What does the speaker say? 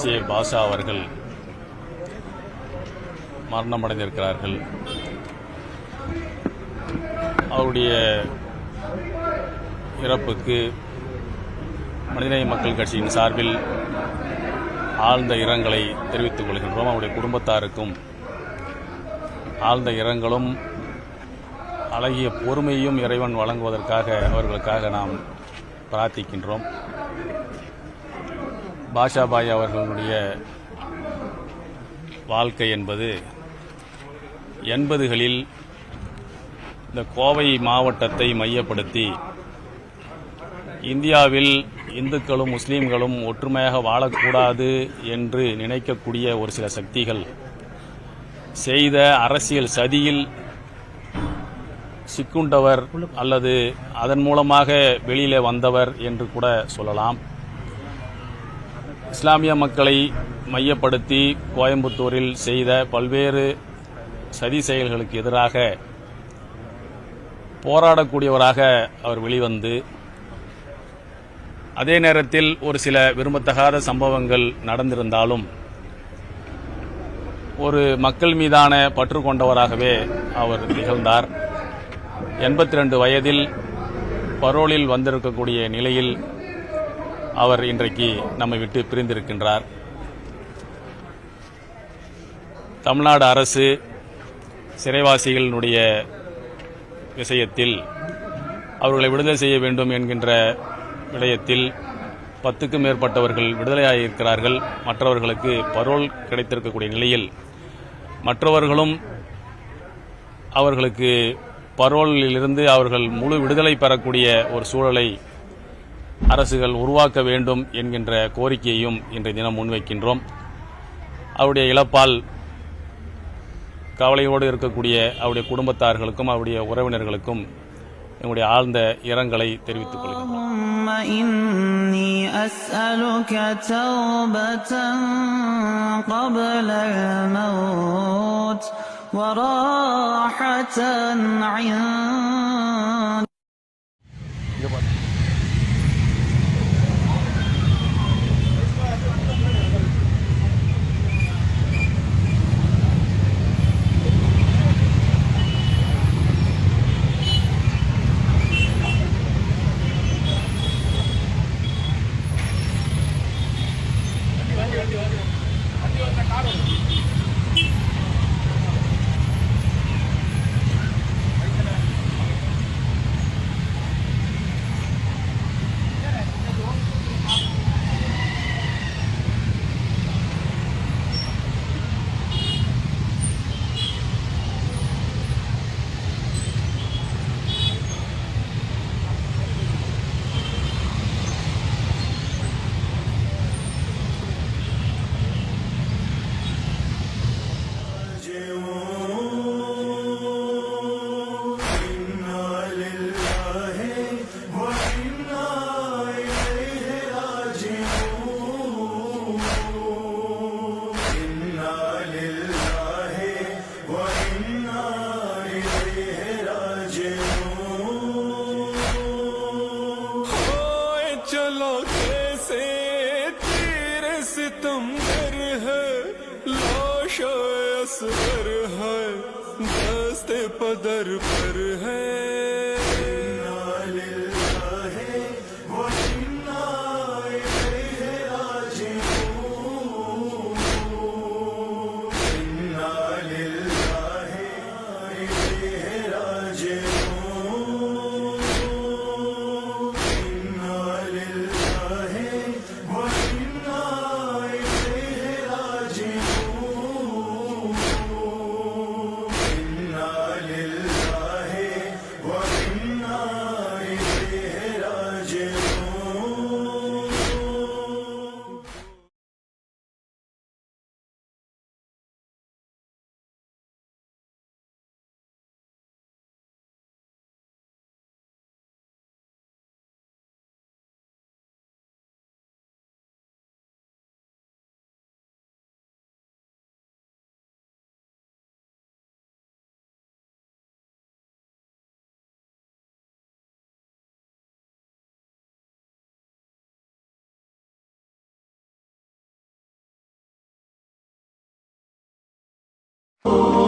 SA பாஷா அவர்கள் மரணமடைந்திருக்கிறார்கள். அவருடைய இறப்புக்கு மனிதநேய மக்கள் கட்சியின் சார்பில் ஆழ்ந்த இரங்கலை தெரிவித்துக் கொள்கின்றோம். அவருடைய குடும்பத்தாருக்கும் ஆழ்ந்த இரங்கலும் அழகிய பொறுமையும் இறைவன் வழங்குவதற்காக அவர்களுக்காக நாம் பிரார்த்திக்கின்றோம். பாஷாபாய் அவர்களுடைய வாழ்க்கை என்பது 80களில் இந்த கோவை மாவட்டத்தை மையப்படுத்தி இந்தியாவில் இந்துக்களும் முஸ்லீம்களும் ஒற்றுமையாக வாழக்கூடாது என்று நினைக்கக்கூடிய ஒரு சில சக்திகள் செய்த அரசியல் சதியில் சிக்குண்டவர் அல்லது அதன் மூலமாக வெளியிலே வந்தவர் என்று கூட சொல்லலாம். இஸ்லாமிய மக்களை மையப்படுத்தி கோயம்புத்தூரில் செய்த பல்வேறு சதி செயல்களுக்கு எதிராக போராடக்கூடியவராக அவர் வெளிவந்து, அதே நேரத்தில் ஒரு சில விரும்பத்தகாத சம்பவங்கள் நடந்திருந்தாலும் ஒரு மக்கள் மீதான பற்று கொண்டவராகவே அவர் திகழ்ந்தார். 82 வயதில் பரோலில் வந்திருக்கக்கூடிய நிலையில் அவர் இன்றைக்கு நம்மை விட்டு பிரிந்திருக்கின்றார். தமிழ்நாடு அரசு சிறைவாசிகளினுடைய விஷயத்தில் அவர்களை விடுதலை செய்ய வேண்டும் என்கின்ற விடயத்தில் 10க்கும் மேற்பட்டவர்கள் விடுதலையாகியிருக்கிறார்கள். மற்றவர்களுக்கு பரோல் கிடைத்திருக்கக்கூடிய நிலையில் மற்றவர்களும் அவர்களுக்கு பரோலிலிருந்து அவர்கள் முழு விடுதலை பெறக்கூடிய ஒரு சூழலை அரசுகள் உருவாக்க வேண்டும் என்கின்ற கோரிக்கையையும் இன்றைய தினம் முன்வைக்கின்றோம். அவருடைய இழப்பால் கவலையோடு இருக்கக்கூடிய அவருடைய குடும்பத்தார்களுக்கும் அவருடைய உறவினர்களுக்கும் எங்களுடைய ஆழ்ந்த இரங்கலை தெரிவித்துக் கொள்கிறோம். وراحة عند चलो कैसे तेरे सितमगर है, लाश असगर है, दस्ते पदर पर है। है